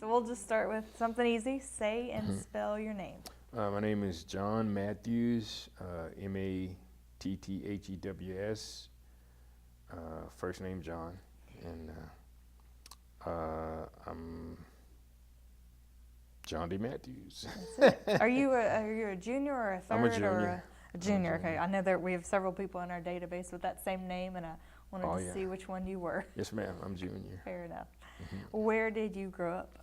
So we'll just start with something easy. Say and spell your name. My name is John Matthews, Matthews, first name John, and I'm John D. Matthews. That's it. Are you a junior or a third? I'm a junior. Or a junior? Okay, I know that we have several people in our database with that same name, and I wanted to see which one you were. Yes, ma'am. I'm junior. Fair enough. Where did you grow up?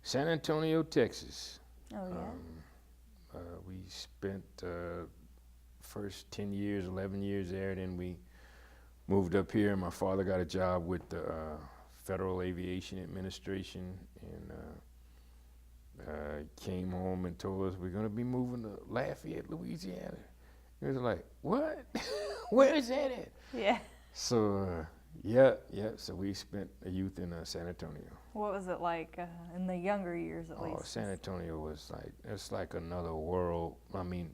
San Antonio, Texas. Oh yeah. We spent first 10 years, 11 years there. Then we moved up here. My father got a job with the Federal Aviation Administration, and came home and told us we're going to be moving to Lafayette, Louisiana. It was like, what? Where is that at? Yeah. So, so we spent a youth in San Antonio. What was it like in the younger years, at least? Oh, San Antonio was it's like another world. I mean,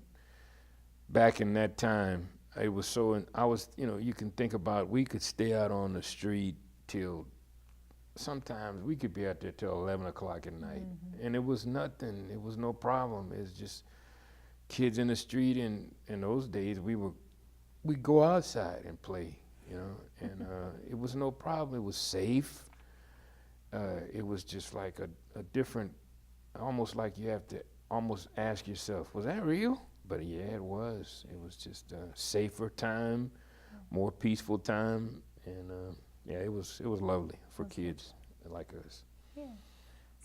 back in that time, it was so, you can think about, we could stay out on the street till, sometimes we could be out there till 11 o'clock at night. And it was nothing, it was no problem. It's just kids in the street, and in those days, we'd go outside and play, and it was no problem. It was safe. It was just like a different, almost like you have to almost ask yourself, was that real? But yeah, it was. It was just a safer time, more peaceful time, and it was lovely for kids like us. Yeah.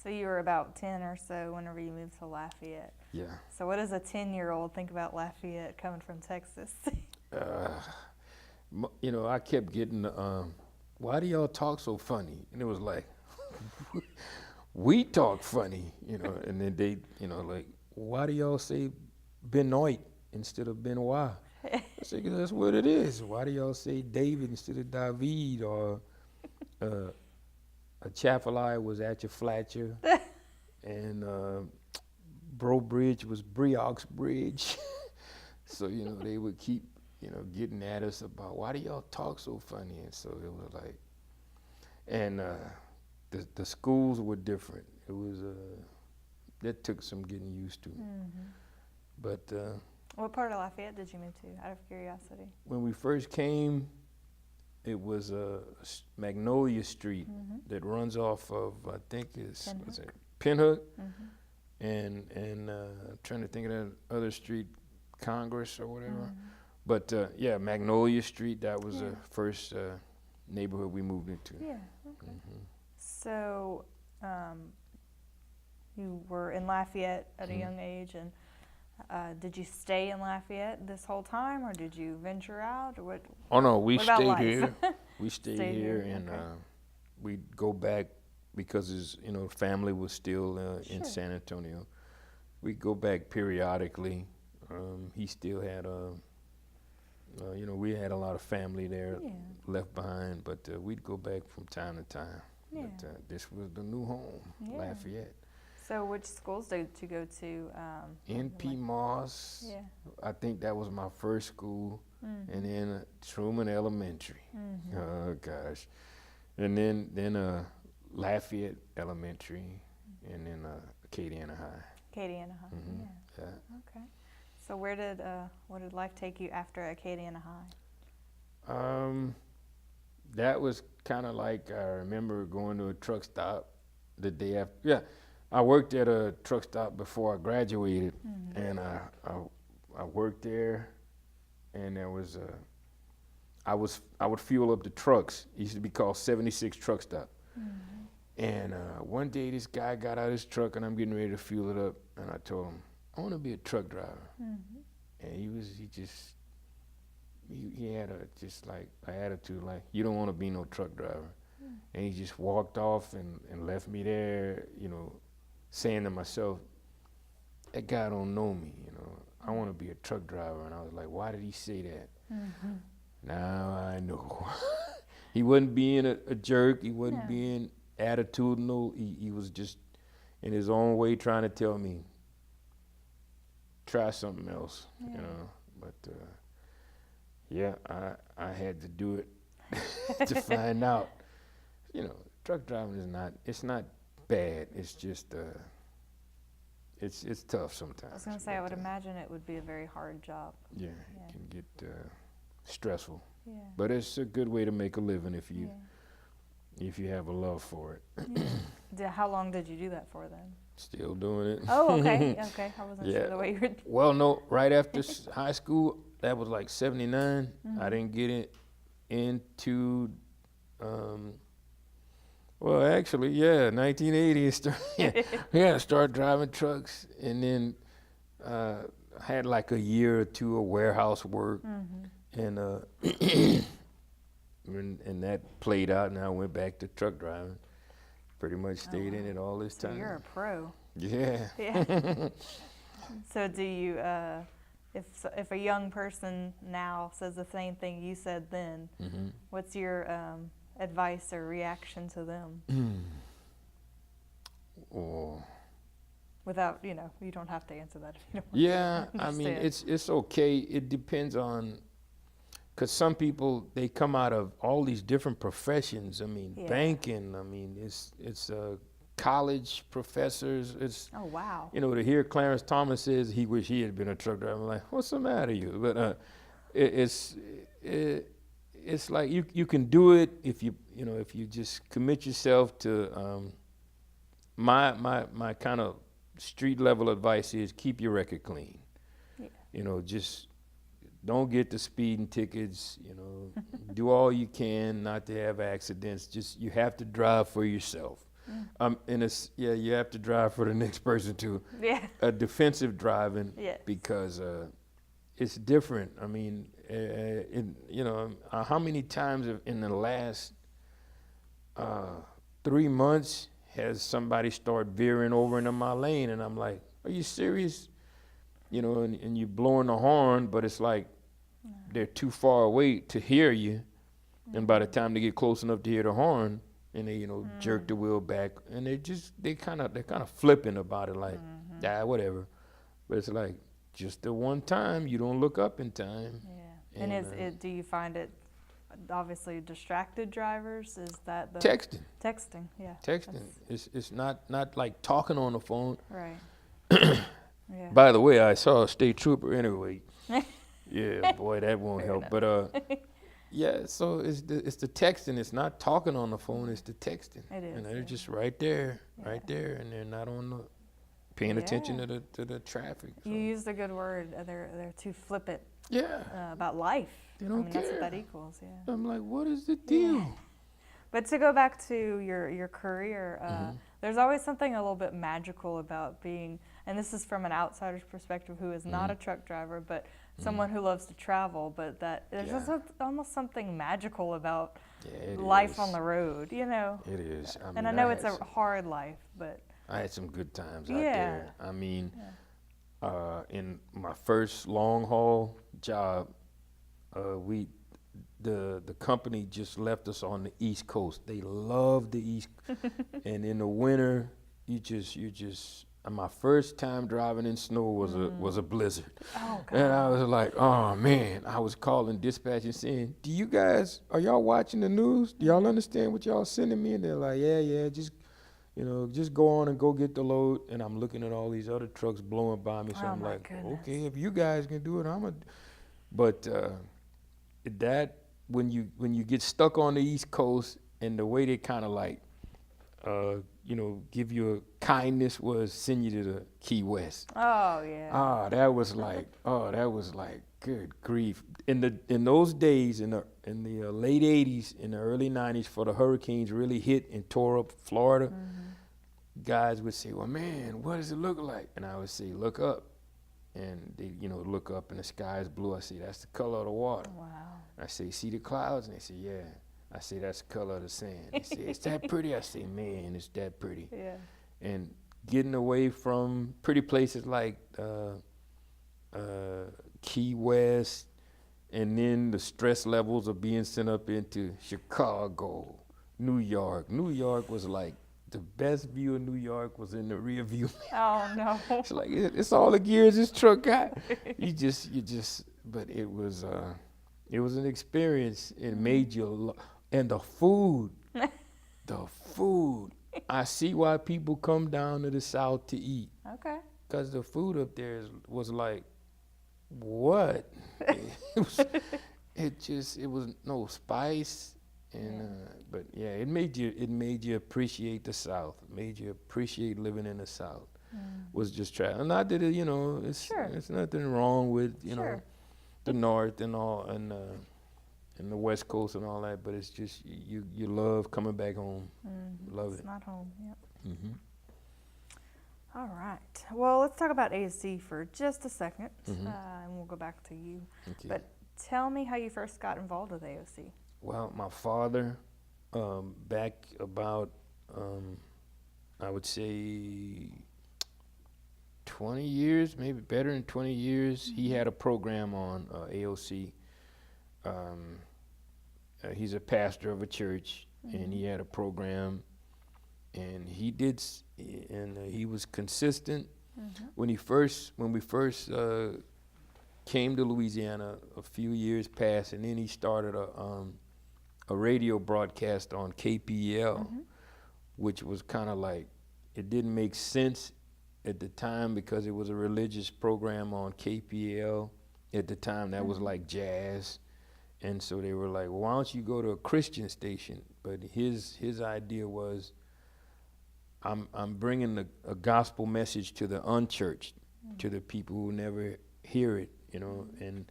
So you were about 10 or so whenever you moved to Lafayette. Yeah. So what does a 10-year-old think about Lafayette coming from Texas? I kept getting, why do y'all talk so funny? And it was like, we talk funny, and then they, like, why do y'all say Benoit instead of Benoit? I said, 'cause that's what it is. Why do y'all say David instead of David? Or a Chapelai was at your Fletcher, and Bro Bridge was Briox Bridge. So, they would keep, getting at us about, why do y'all talk so funny? And so it was like, and the schools were different. It was, that took some getting used to. But what part of Lafayette did you move to, out of curiosity? when we first came, it was Magnolia Street that runs off of, I think it's Pinhook, and I'm trying to think of that other street, Congress or whatever. But Magnolia Street, that was the first neighborhood we moved into. Yeah. Okay. So you were in Lafayette at a young age, and did you stay in Lafayette this whole time, or did you venture out, or what? Oh no, we what about stayed life? here. We stayed here, and we'd go back because his, family was still in San Antonio. We'd go back periodically. He still had we had a lot of family there left behind, but we'd go back from time to time. Yeah. But this was the new home, Lafayette. So which schools did you go to? NP Moss. Yeah. I think that was my first school, and then Truman Elementary. Oh gosh, and then Lafayette Elementary, and then Acadiana High. Acadiana High. Yeah. Okay. So what did life take you after Acadiana High? That was kind of like, I remember going to a truck stop the day after. Yeah, I worked at a truck stop before I graduated, and I worked there, and there was I would fuel up the trucks. It used to be called 76 Truck Stop. And one day this guy got out of his truck, and I'm getting ready to fuel it up, and I told him, I want to be a truck driver. And he had just like an attitude like, you don't want to be no truck driver. And he just walked off and left me there, saying to myself, that guy don't know me, I want to be a truck driver. And I was like, why did he say that? Now I know. He wasn't being a jerk. He wasn't being attitudinal. He was just in his own way trying to tell me, try something else, But I had to do it to find out. Truck driving is not bad. It's just it's tough sometimes. I was going to say, I would imagine it would be a very hard job. Yeah, Yeah. it can get stressful. Yeah. But it's a good way to make a living if you Yeah. have a love for it. How long did you do that for then? Still doing it. Oh, okay. Okay. I wasn't Yeah. sure the way you were. Well, no, right after high school, that was like 79. I didn't get it into, well, actually, 1980. Started driving trucks, and then had like a year or two of warehouse work, and and that played out, and I went back to truck driving. Pretty much stayed in it all this So time. you're a pro. Yeah. Yeah. So do you, if a young person now says the same thing you said then, what's your advice or reaction to them? Oh. Without, you don't have to answer that if you don't want Yeah, to. I mean, it's okay. It depends on, because some people, they come out of all these different professions. I mean, banking. I mean, it's college professors. It's Oh, wow. to hear Clarence Thomas says he wish he had been a truck driver. I'm like, what's the matter with you? But it's like you can do it if you just commit yourself to. My kind of street level advice is keep your record clean. Yeah. Just don't get the speeding tickets. Do all you can not to have accidents. Just you have to drive for yourself. And you have to drive for the next person too. Yeah. Defensive driving. Yes. Because it's different. I mean, how many times in the last 3 months has somebody start veering over into my lane, and I'm like, are you serious? And you blowing the horn, but it's like they're too far away to hear you. And by the time they get close enough to hear the horn, and they jerk the wheel back, and they're kind of flipping about it, like whatever. But it's like just the one time you don't look up in time. Yeah. And do you find it obviously distracted drivers? Is that the texting? Yeah. Texting. It's not like talking on the phone. Right. Yeah. By the way, I saw a state trooper anyway. Yeah, boy, that won't help. Enough. But yeah, so it's the texting. It's not talking on the phone. It's the texting. It is. And they're just right there, and they're not paying attention to the traffic. So. You used a good word. They're too flippant. Yeah. About life. They don't care. That's what that equals. Yeah. I'm like, what is the deal? Yeah. But to go back to your career, there's always something a little bit magical about being, and this is from an outsider's perspective who is not a truck driver, but someone who loves to travel, but that there's just almost something magical about life on the road, It is. I know it's a hard life, but I had some good times out there. I mean, in my first long haul job, the company just left us on the East Coast. They love the East, and in the winter, you just. My first time driving in snow was a blizzard. Oh, God. And I was like, oh man, I was calling dispatch and saying, are y'all watching the news? Do y'all understand what y'all sending me? And they're like, yeah, just go on and go get the load. And I'm looking at all these other trucks blowing by me. So I'm like, okay, if you guys can do it, But that when you get stuck on the East Coast, and the way they kind of like, give you a kindness was send you to the Key West. Oh yeah. That was like, good grief. In those days, in the late '80s, in the early '90s, for the hurricanes really hit and tore up Florida, guys would say, "Well, man, what does it look like?" And I would say, "Look up." And they, look up and the sky is blue. I say, "That's the color of the water." Wow. I say, "See the clouds?" And they say, "Yeah." I say, "That's the color of the sand." They say, "Is that pretty?" I say, "Man, it's that pretty." Yeah. And getting away from pretty places like Key West, and then the stress levels of being sent up into Chicago, New York. New York was like, the best view of New York was in the rear view. Oh no. It's like, it's all the gears this truck got. But it was an experience. It made you, and the food, I see why people come down to the South to eat. Okay. Because the food up there was like, what? It was no spice. And but yeah, it made you appreciate the South. It made you appreciate living in the South. Was just trying. Not that it's nothing wrong with the North and all and the West Coast and all that, but it's just you love coming back home. Love it. It's not home. Yep. Mm-hmm. All right. Well, let's talk about AOC for just a second, Mm-hmm. and we'll go back to you. Okay. But tell me how you first got involved with AOC. Well, my father, back about, I would say 20 years, maybe better than 20 years, he had a program on AOC. He's a pastor of a church, and he had a program, and he was consistent. When we first came to Louisiana, a few years passed, and then he started a radio broadcast on KPL, which was kind of like, it didn't make sense at the time because it was a religious program on KPL. At the time, that was like jazz. And so they were like, well, why don't you go to a Christian station? But his idea was, I'm bringing a gospel message to the unchurched, to the people who never hear it, And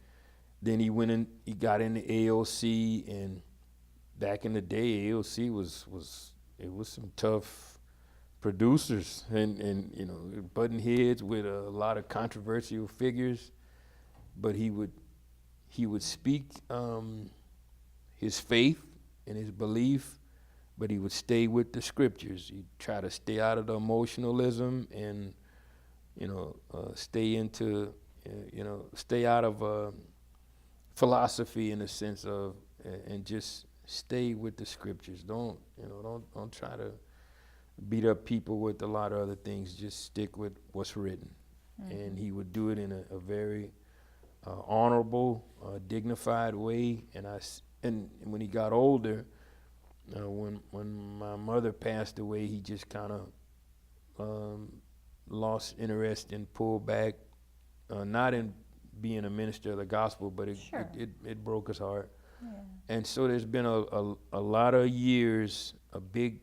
then he got into AOC, and back in the day, AOC was some tough producers and button heads with a lot of controversial figures, but he would speak his faith and his belief, but he would stay with the scriptures. He'd try to stay out of the emotionalism and stay out of philosophy in the sense of and just stay with the scriptures. Don't try to beat up people with a lot of other things. Just stick with what's written. And he would do it in a very honorable, dignified way. And when he got older, when my mother passed away, he just kind of lost interest and pulled back, not in being a minister of the gospel, but it broke his heart. Yeah. And so there's been a lot of years, a big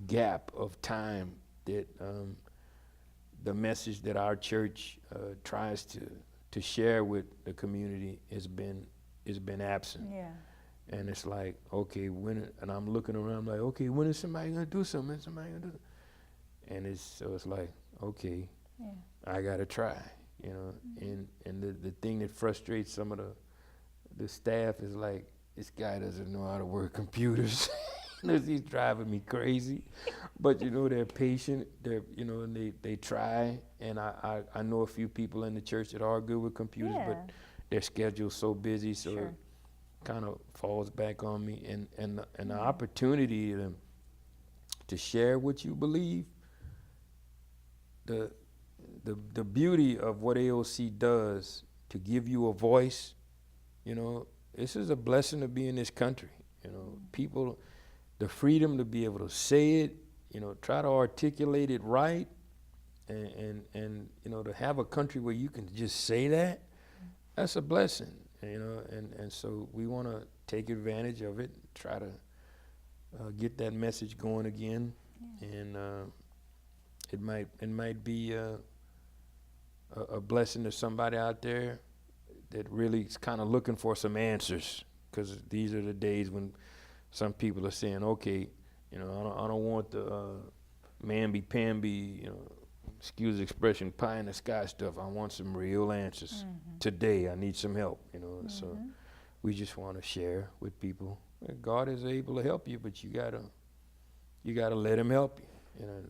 gap of time that the message that our church tries to share with the community has been absent. Yeah. And it's like, okay, and I'm looking around like, okay, when is somebody gonna do something? Is somebody gonna do something? And it's like, okay, I gotta try, And the thing that frustrates some of the staff is like, this guy doesn't know how to work computers. He's driving me crazy. But they're patient. And they try. And I know a few people in the church that are good with computers, but their schedule's so busy, so it kind of falls back on me. And the opportunity to share what you believe, the beauty of what AOC does to give you a voice, this is a blessing to be in this country. People, the freedom to be able to say it, try to articulate it right, and to have a country where you can just say that, that's a blessing, and so we want to take advantage of it, try to get that message going again, and it might be a blessing to somebody out there that really is kind of looking for some answers, because these are the days when some people are saying, okay, I don't want the mamby-pamby, excuse the expression, pie in the sky stuff. I want some real answers. Today. I need some help, So we just want to share with people. God is able to help you, but you gotta let Him help you,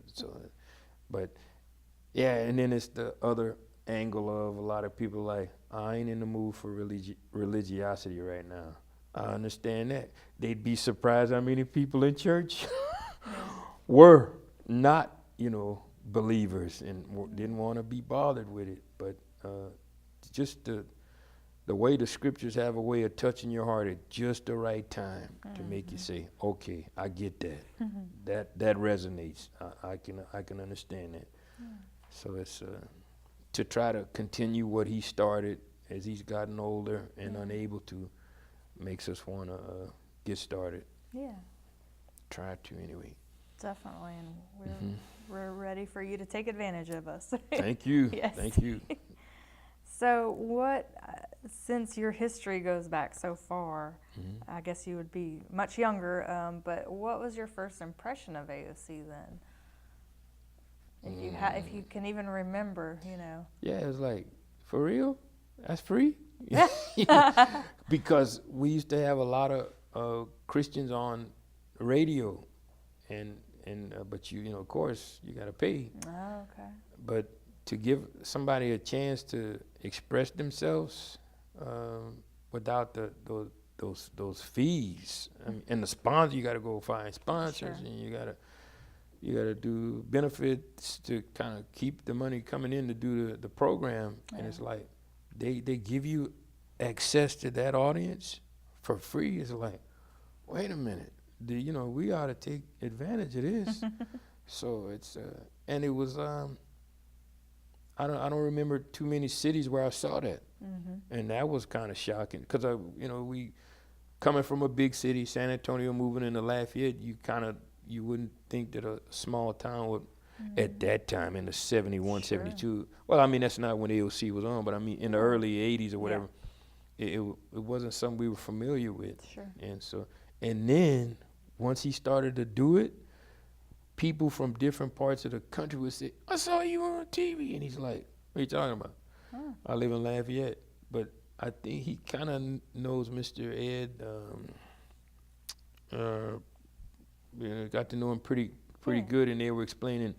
So, but yeah, and then it's the other angle of a lot of people like, I ain't in the mood for religiosity right now. I understand that. They'd be surprised how many people in church were not, believers and didn't want to be bothered with it. But just the the way the scriptures have a way of touching your heart at just the right time to make you say, okay, I get that. That resonates. I can understand that. So it's to try to continue what he started as he's gotten older and unable to, makes us want to get started. Yeah. Try to anyway. Definitely, and we're ready for you to take advantage of us. Thank you. Yes. Thank you. So what, since your history goes back so far, I guess you would be much younger, but what was your first impression of AOC then? If you can even remember, you know. Yeah, it was like, for real? That's free? Because we used to have a lot of Christians on radio, and but you know, of course, you got to pay. Oh, okay. But to give somebody a chance to express themselves without those fees, I mean, and the sponsor, you got to go find sponsors, and you gotta do benefits to kind of keep the money coming in to do the program, and it's like they give you access to that audience for free. It's like, wait a minute, you know, we ought to take advantage of this. So it's and it was I don't remember too many cities where I saw that, and that was kind of shocking because we coming from a big city, San Antonio, moving into Lafayette, you wouldn't think that a small town would, at that time in the 71, 72. Well, I mean, that's not when AOC was on, but I mean in the early 80s or whatever, it wasn't something we were familiar with. Sure. And then once he started to do it, people from different parts of the country would say, I saw you on TV. And he's like, what are you talking about? I live in Lafayette. But I think he kind of knows Mr. Ed. Got to know him pretty good, and they were explaining,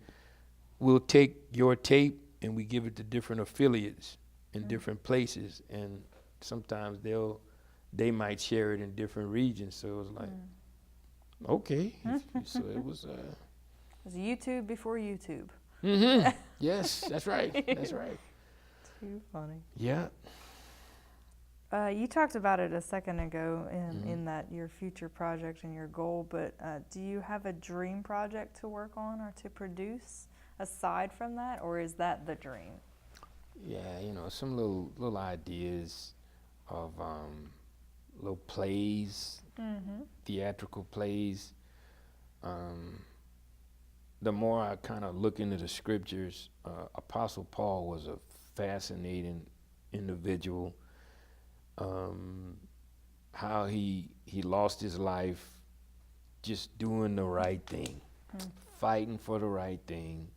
we'll take your tape and we give it to different affiliates in different places, and sometimes they might share it in different regions. So it was like, okay. So it was... It was YouTube before YouTube. Yes, that's right. That's right. Too funny. Yeah. You talked about it a second ago in that your future project and your goal, but do you have a dream project to work on or to produce aside from that, or is that the dream? Yeah, some little ideas of little plays, theatrical plays. The more I kind of look into the scriptures, Apostle Paul was a fascinating individual. How he lost his life just doing the right thing, fighting for the right thing,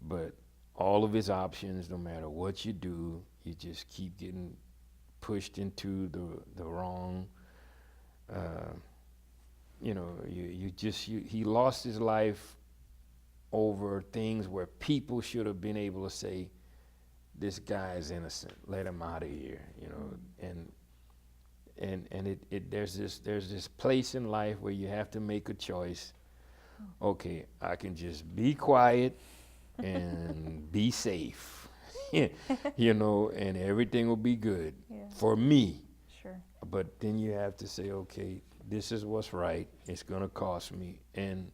but all of his options, no matter what you do, you just keep getting pushed into the wrong. He lost his life over things where people should have been able to say, this guy is innocent, let him out of here, and there's this place in life where you have to make a choice. Okay, I can just be quiet and be safe, and everything will be good for me. Sure. But then you have to say, okay, this is what's right. It's gonna cost me. And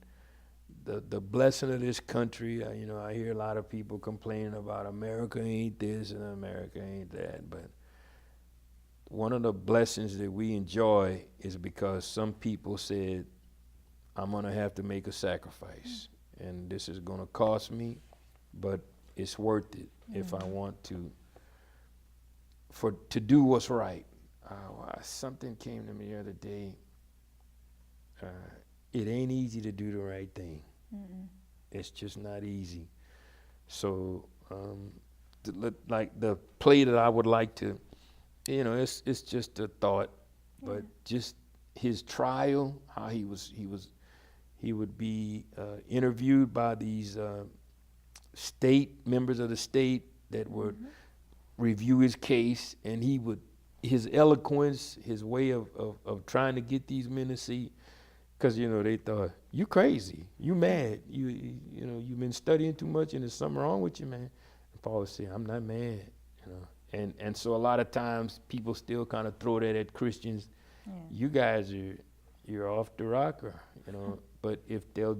the blessing of this country, I hear a lot of people complaining about America ain't this and America ain't that, but one of the blessings that we enjoy is because some people said, I'm gonna have to make a sacrifice, and this is gonna cost me, but it's worth it if I want to do what's right. Something came to me the other day. It ain't easy to do the right thing. It's just not easy. So, like the play that I would like to, it's just a thought, but just his trial, how he would be interviewed by these members of the state that would review his case, and his eloquence, his way of trying to get these men to see. Because, they thought, you crazy, you mad, you've been studying too much and there's something wrong with you, man. And Paul would say, I'm not mad, And so a lot of times people still kind of throw that at Christians. Yeah. You guys you're off the rocker, you know. But if they'll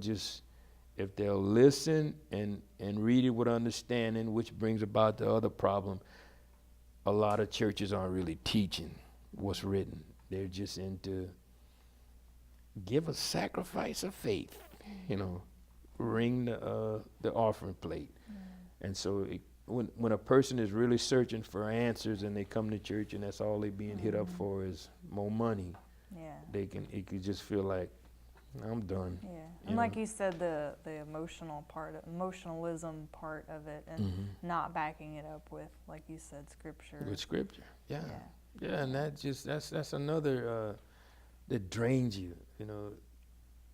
listen and read it with understanding, which brings about the other problem, a lot of churches aren't really teaching what's written. They're just into give a sacrifice of faith, you know, ring the offering plate. And so when a person is really searching for answers and they come to church and that's all they're being hit up for is more money, it could just feel like, I'm done. Yeah, and like you said, the emotionalism part of it, and not backing it up with, like you said, scripture. With scripture, yeah, and that's another that drains you, you know,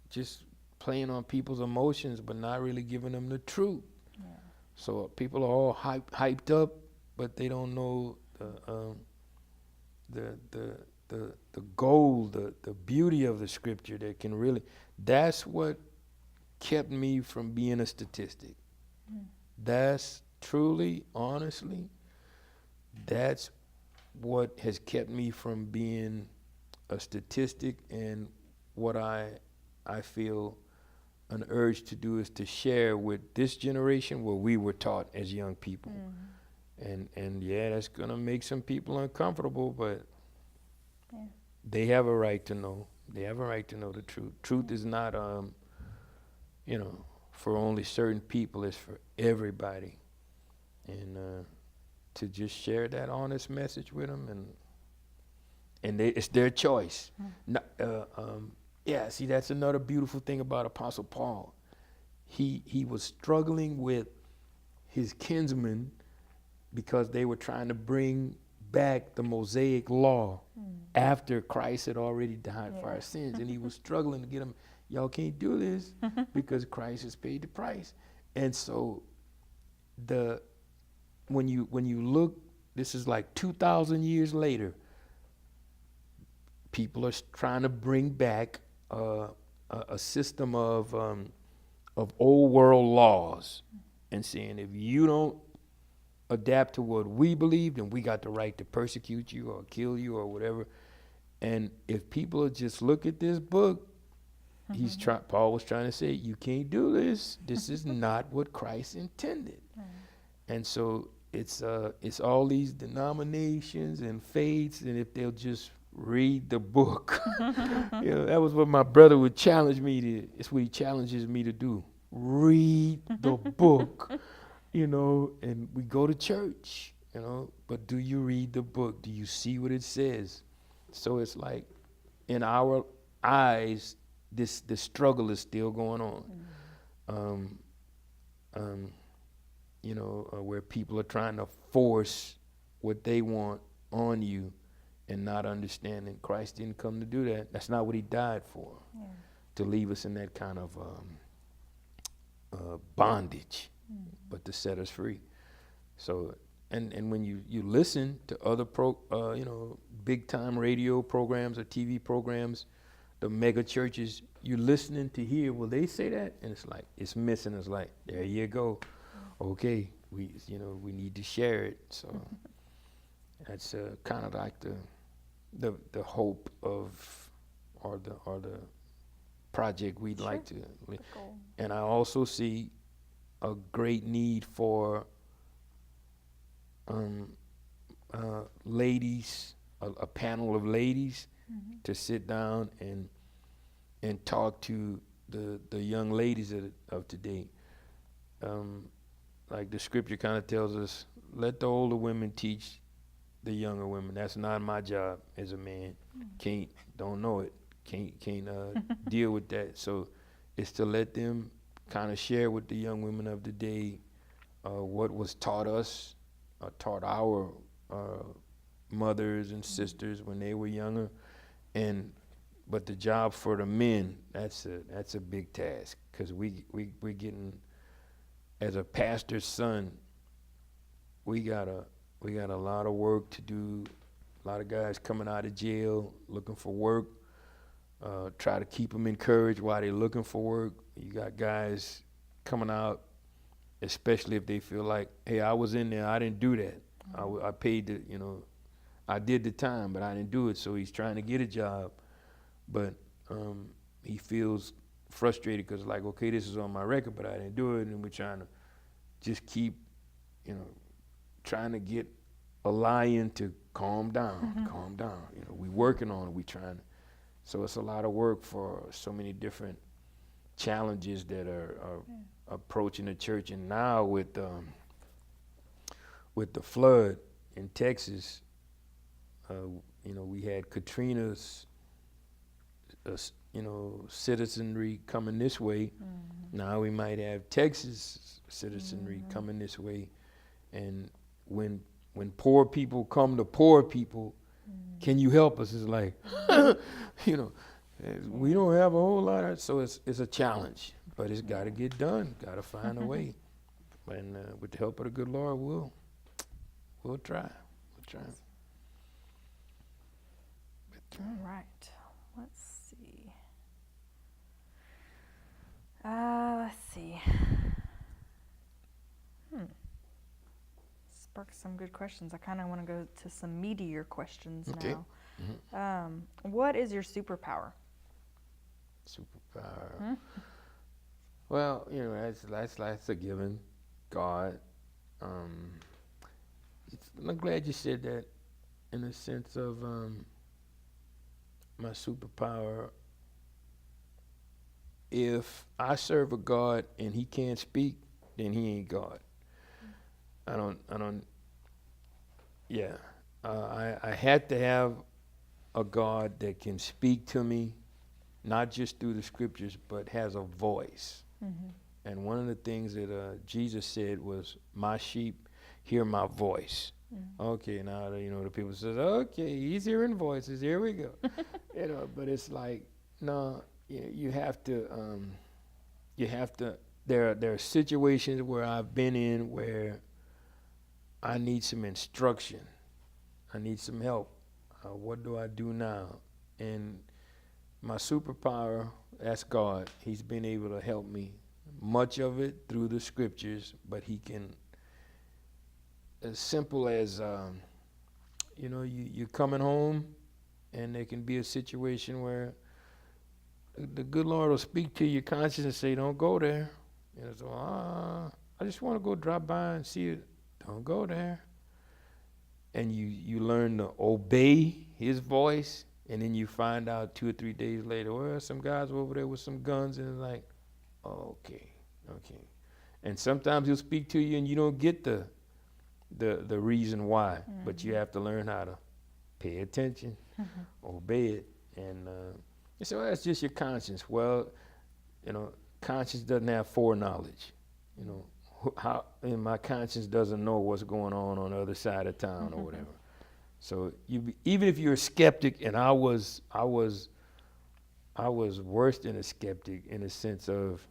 just playing on people's emotions, but not really giving them the truth. Yeah. So people are all hyped up, but they don't know the gold, the beauty of the scripture that can really, that's what kept me from being a statistic. That's truly, honestly, that's what has kept me from being a statistic. And what I feel an urge to do is to share with this generation what we were taught as young people. And yeah, that's gonna make some people uncomfortable, but they have a right to know. They have a right to know the truth. Truth is not, you know, for only certain people. It's for everybody. And to just share that honest message with them, and it's their choice. Yeah, see, that's another beautiful thing about Apostle Paul. He was struggling with his kinsmen because they were trying to bring back the Mosaic law after Christ had already died for our sins. And he was struggling to get them, y'all can't do this because Christ has paid the price. And so when you look, this is like 2,000 years later, people are trying to bring back a system of old world laws and saying, if you don't adapt to what we believe, then we got the right to persecute you or kill you or whatever. And if people just look at this book, Paul was trying to say, you can't do this. This is not what Christ intended. And so it's all these denominations and faiths, and if they'll just read the book, you know, that was what my brother would challenge me to. It's what he challenges me to do. Read the book. You know, and we go to church, you know, but do you read the book? Do you see what it says? So it's like, in our eyes, this struggle is still going on. You know, where people are trying to force what they want on you and not understanding Christ didn't come to do that. That's not what he died for, to leave us in that kind of bondage. But to set us free. So, and when you listen to other you know, big time radio programs or TV programs, the mega churches, you're listening to hear, well, they say that, and it's like, it's missing. It's like, there you go. Okay, we need to share it. So that's kind of like the hope of, or the project we'd like to. And I also see a great need for ladies, a panel of ladies to sit down and talk to the young ladies of today. Like the scripture kind of tells us, let the older women teach the younger women. That's not my job as a man. Don't know it. Can't deal with that. So it's to let them kind of share with the young women of the day what was taught us, taught our mothers and sisters when they were younger, but the job for the men, that's a big task, because we're getting, as a pastor's son, we got a lot of work to do. A lot of guys coming out of jail looking for work. Try to keep them encouraged while they're looking for work. You got guys coming out, especially if they feel like, hey, I was in there, I didn't do that. I paid the, I did the time, but I didn't do it. So he's trying to get a job, but he feels frustrated because like, okay, this is on my record, but I didn't do it, and we're trying to just keep, trying to get a lion to calm down, calm down. We working on it. We trying to. So it's a lot of work for so many different challenges that are approaching the church. And now with the flood in Texas, we had Katrina's, citizenry coming this way. Now we might have Texas citizenry coming this way. And when poor people come to poor people, can you help us? It's like, we don't have a whole lot of, so it's a challenge, but it's got to get done. Got to find a way. And with the help of the good Lord, we'll try. We'll try. All right. Let's see. Let's see. Sparked some good questions. I kind of want to go to some meatier questions now. What is your superpower? Superpower. Well, that's a given. God. I'm glad you said that in the sense of my superpower. If I serve a God and he can't speak, then he ain't God. I had to have a God that can speak to me, not just through the scriptures, but has a voice. And one of the things that Jesus said was, my sheep hear my voice. Okay, now, the people says, okay, he's hearing voices, here we go. But it's like, no, you have to, there are situations where I've been in where I need some instruction. I need some help. What do I do now? And my superpower, that's God. He's been able to help me. Much of it through the scriptures, but he can, as simple as, you're coming home and there can be a situation where the good Lord will speak to your conscience and say, don't go there. So, I just want to go drop by and see it. Don't go there. And you learn to obey his voice, and then you find out 2 or 3 days later, well, some guys were over there with some guns, and it's like, oh, okay. And sometimes he'll speak to you and you don't get the reason why, but you have to learn how to pay attention, obey it. And so that's just your conscience. Well, conscience doesn't have foreknowledge. And my conscience doesn't know what's going on the other side of town or whatever. So even if you're a skeptic, and I was worse than a skeptic in the sense of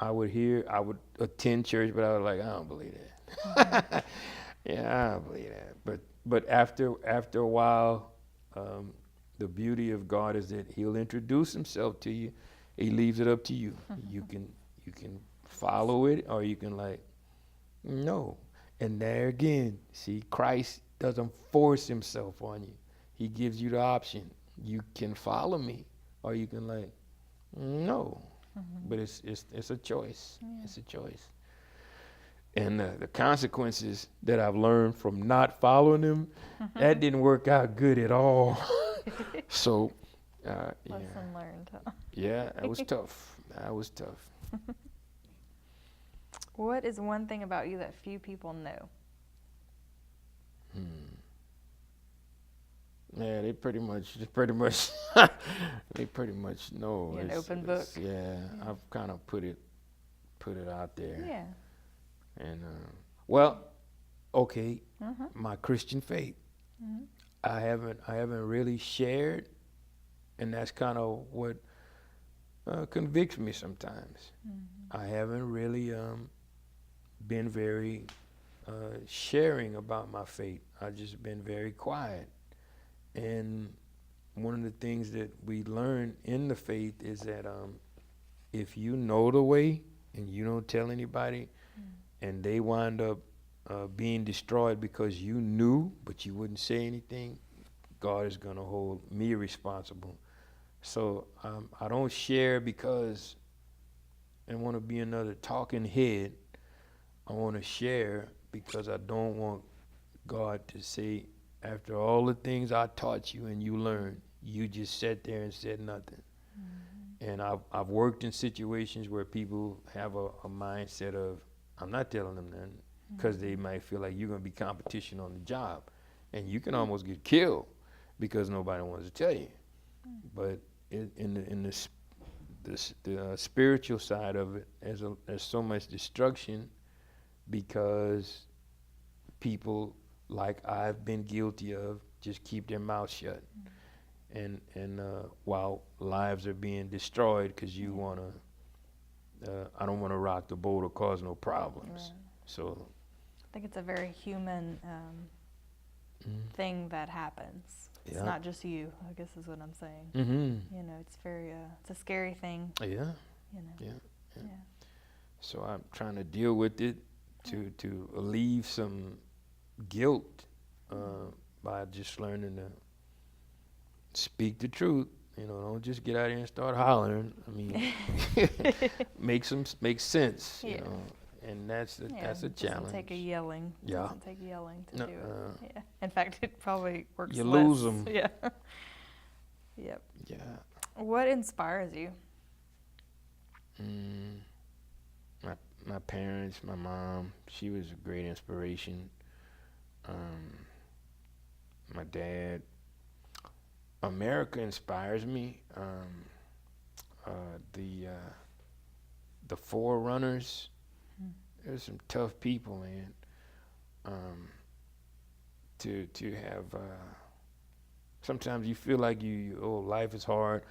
I would attend church, but I was like, I don't believe that. I don't believe that. But after a while, the beauty of God is that he'll introduce himself to you. He leaves it up to you. You can follow it, or you can no. And there again, see, Christ doesn't force himself on you. He gives you the option. You can follow me, or you can no. But it's a choice. Yeah. It's a choice. And the consequences that I've learned from not following him, that didn't work out good at all. So, lesson learned. Huh? Yeah, that was tough. That was tough. What is one thing about you that few people know? Yeah, they pretty much know. You're an open book. Yeah, I've kind of put it out there. Yeah. And my Christian faith. I haven't really shared, and that's kind of what convicts me sometimes. I haven't really been very sharing about my faith. I've just been very quiet. And one of the things that we learn in the faith is that if you know the way and you don't tell anybody, and they wind up being destroyed because you knew, but you wouldn't say anything, God is going to hold me responsible. So I don't share because I want to be another talking head. I want to share because I don't want God to say, after all the things I taught you and you learned, you just sat there and said nothing. Mm-hmm. And I've worked in situations where people have a mindset of, I'm not telling them nothing, because they might feel like you're going to be competition on the job. And you can almost get killed because nobody wants to tell you. But in the spiritual side of it, there's so much destruction because people, like I've been guilty of, just keep their mouth shut. And while lives are being destroyed because you want to, I don't want to rock the boat or cause no problems. Right. So I think it's a very human thing that happens. It's not just you, I guess is what I'm saying. Mm-hmm. You know, it's very, it's a scary thing. Yeah. You know. Yeah. So I'm trying to deal with it to alleviate some guilt by just learning to speak the truth. You know, don't just get out here and start hollering. I mean, make sense. You know, and that's a challenge. It doesn't take a yelling. Yeah. It doesn't take yelling to do it. Yeah. In fact, it probably works. You less. lose them. Yeah. Yep. Yeah. What inspires you? My parents, my mom, she was a great inspiration. My dad. America inspires me. The forerunners. There's some tough people, man. To have. Sometimes you feel like life is hard.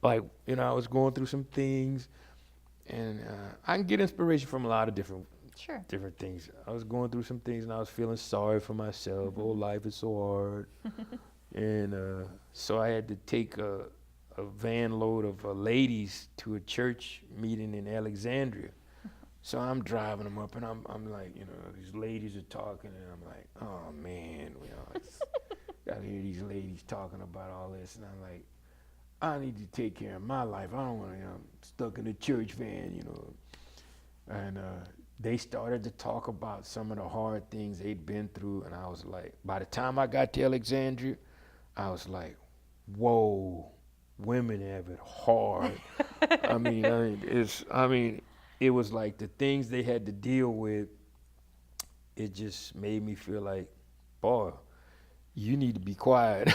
Like, you know, I was going through some things, and I can get inspiration from a lot of different things. I was going through some things, and I was feeling sorry for myself. Oh, life is so hard. And so I had to take a van load of ladies to a church meeting in Alexandria. So I'm driving them up, and I'm like, you know, these ladies are talking, and I'm like, oh man, you know, gotta hear these ladies talking about all this, and I'm like, I need to take care of my life. I don't want to, I'm stuck in a church van, you know. And they started to talk about some of the hard things they'd been through, and I was like, by the time I got to Alexandria, I was like, whoa, women have it hard. It was like the things they had to deal with, it just made me feel like, boy, you need to be quiet.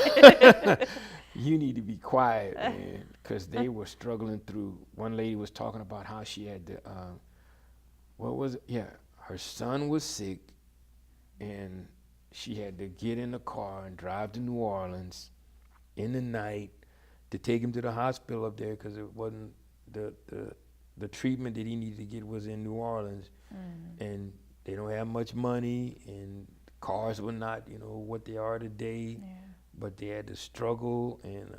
You need to be quiet, man, because they were struggling through. One lady was talking about how she had to, her son was sick, and she had to get in the car and drive to New Orleans in the night to take him to the hospital up there because it wasn't the treatment that he needed to get was in New Orleans, and they don't have much money, and cars were not, you know, what they are today, but they had to struggle, and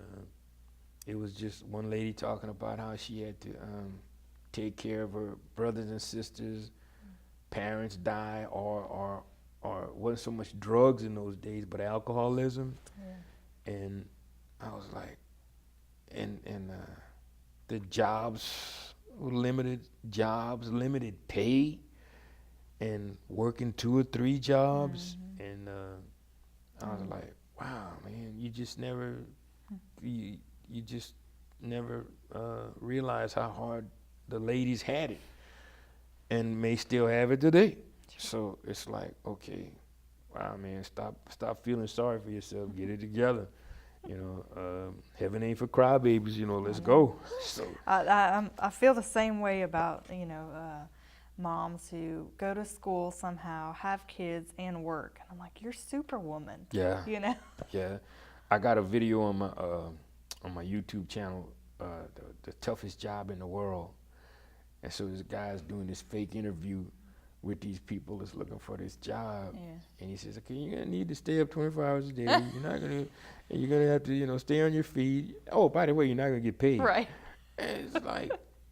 it was just one lady talking about how she had to take care of her brothers and sisters, parents die, or wasn't so much drugs in those days, but alcoholism, and I was like, and the jobs were limited pay, and working 2 or 3 jobs, and I was like, wow, man, you just never realize how hard the ladies had it, and may still have it today. So it's like, okay, wow, man, stop feeling sorry for yourself, get it together. You know, heaven ain't for crybabies. You know, let's go. So I feel the same way about, you know, moms who go to school somehow, have kids, and work. And I'm like, you're Superwoman. Yeah. You know. Yeah, I got a video on my YouTube channel, the toughest job in the world, and so this guy's doing this fake interview with these people that's looking for this job, and he says, okay, you're gonna need to stay up 24 hours a day. You're gonna have to, you know, stay on your feet. Oh, by the way, you're not gonna get paid. Right. And it's like,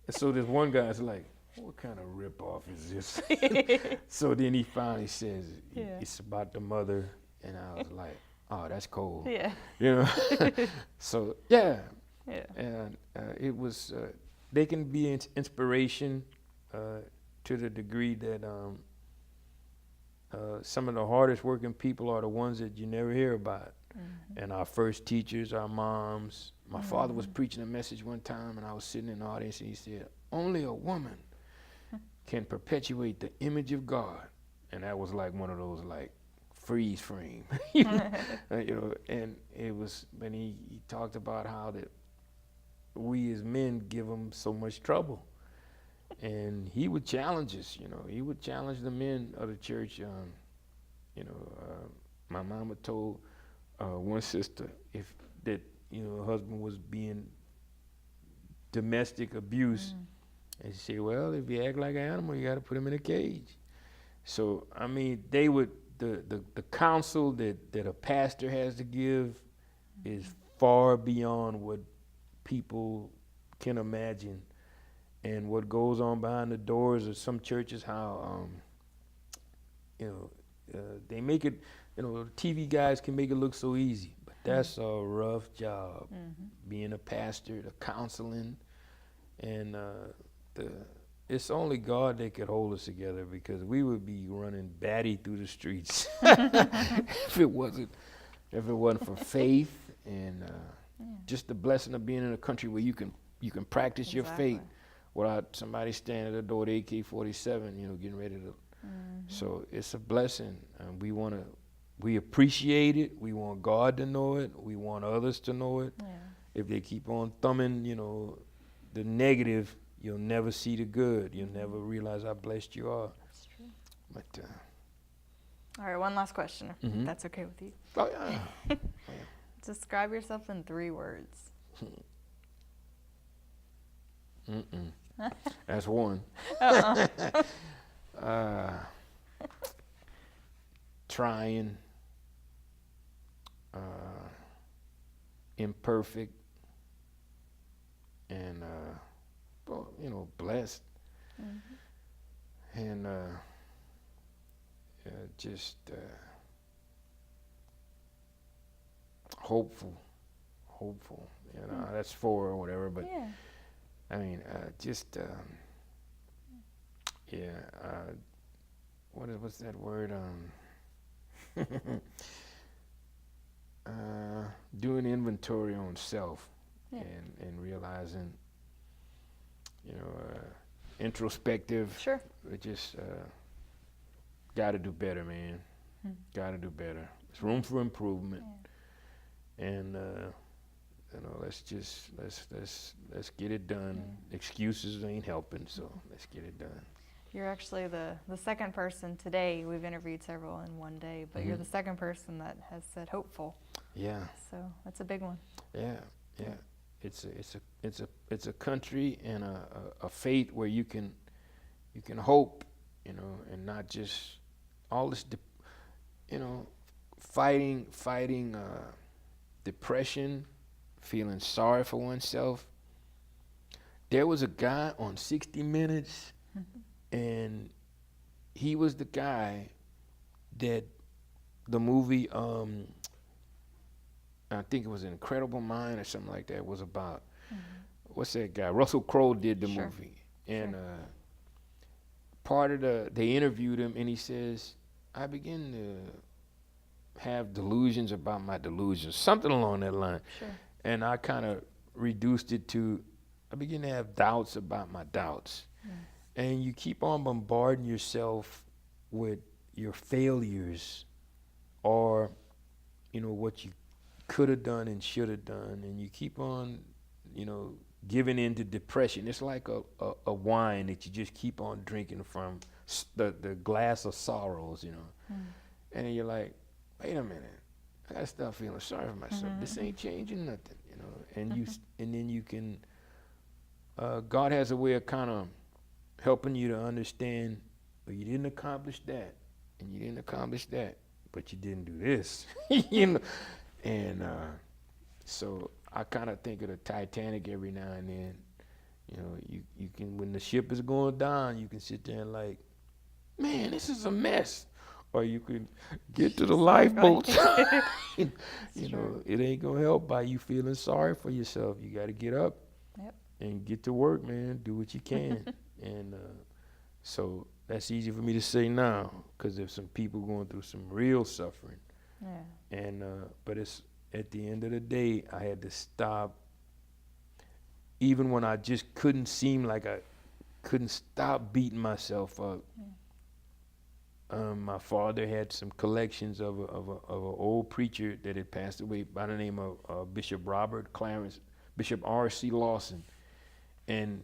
so this one guy's like, what kind of ripoff is this? So then he finally says, it's about the mother. And I was like, oh, that's cold. Yeah. You know? So, yeah. Yeah. And it was, they can be inspiration to the degree that some of the hardest working people are the ones that you never hear about. And our first teachers, our moms. My father was preaching a message one time, and I was sitting in the audience, and he said, only a woman can perpetuate the image of God. And that was like one of those like freeze frame, you know, and it was when he talked about how that we as men give him so much trouble. And he would challenge us, you know. He would challenge the men of the church. You know, my mama told one sister that her husband was being domestic abuse, and she said, "Well, if you act like an animal, you got to put him in a cage." So I mean, they would the counsel that a pastor has to give is far beyond what people can imagine. And what goes on behind the doors of some churches, how they make it, TV guys can make it look so easy, but that's a rough job. Being a pastor, the counseling, and it's only God that could hold us together, because we would be running batty through the streets if it wasn't for faith and just the blessing of being in a country where you can practice your faith without somebody standing at the door with AK-47, getting ready to. So it's a blessing. We appreciate it. We want God to know it. We want others to know it. If they keep on thumbing, the negative, you'll never see the good. You'll never realize how blessed you are. That's true. But all right, one last question, if that's okay with you. Oh yeah. Describe yourself in 3 words. That's one. Trying, imperfect, and blessed, and just hopeful. That's 4 or whatever, but. Yeah. I mean, what's that word? Doing inventory on self, and realizing, introspective. Sure. Just got to do better, man. Got to do better. There's room for improvement, and. Let's get it done. Excuses ain't helping, so let's get it done. You're actually the second person today. We've interviewed several in one day, but you're the second person that has said hopeful. Yeah. So that's a big one. Yeah. It's a country and a faith where you can hope, and not just all this, fighting depression. Feeling sorry for oneself. There was a guy on 60 Minutes, and he was the guy that the movie, I think it was Incredible Mind or something like that, was about. What's that guy? Russell Crowe did the movie. And part of they interviewed him, and he says, I begin to have delusions about my delusions, something along that line. Sure. And I kind of reduced it to, I begin to have doubts about my doubts. And you keep on bombarding yourself with your failures, or, what you could have done and should have done. And you keep on, giving in to depression. It's like a wine that you just keep on drinking from, the glass of sorrows, And then you're like, wait a minute. I gotta stop feeling sorry for myself. This ain't changing nothing, And and then you can. God has a way of kind of helping you to understand. Well, you didn't accomplish that, and you didn't accomplish that, but you didn't do this, And so I kind of think of the Titanic every now and then. You know, you can, when the ship is going down, you can sit there and like, man, this is a mess. Or you can get to the lifeboats. You know, it ain't gonna help by you feeling sorry for yourself. You got to get up and get to work, man. Do what you can. And so that's easy for me to say now, because there's some people going through some real suffering. Yeah. And but it's at the end of the day, I had to stop. Even when I just couldn't seem like I couldn't stop beating myself up. My father had some collections of an old preacher that had passed away by the name of Bishop Robert Clarence, Bishop R.C. Lawson. And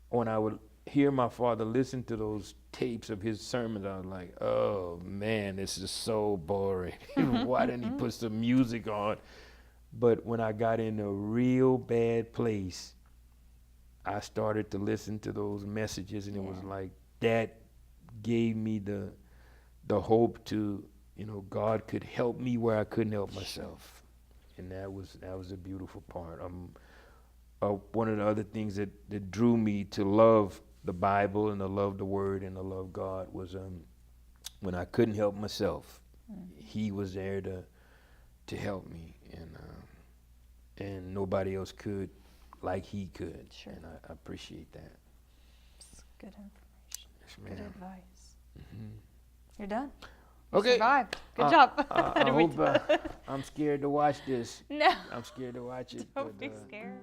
when I would hear my father listen to those tapes of his sermons, I was like, oh man, this is so boring. Why didn't he put some music on? But when I got in a real bad place, I started to listen to those messages, and it was like that gave me the hope to, you know, God could help me where I couldn't help myself. And that was a beautiful part. One of the other things that drew me to love the Bible and to love the Word and to love God was when I couldn't help myself, He was there to help me, and nobody else could like He could. Sure. And I appreciate that. It's good information. Yes, ma'am. Good advice. Mm-hmm. You're done. Okay. You survived. Good job. I hope I'm scared to watch this. No. I'm scared to watch it. Don't be scared.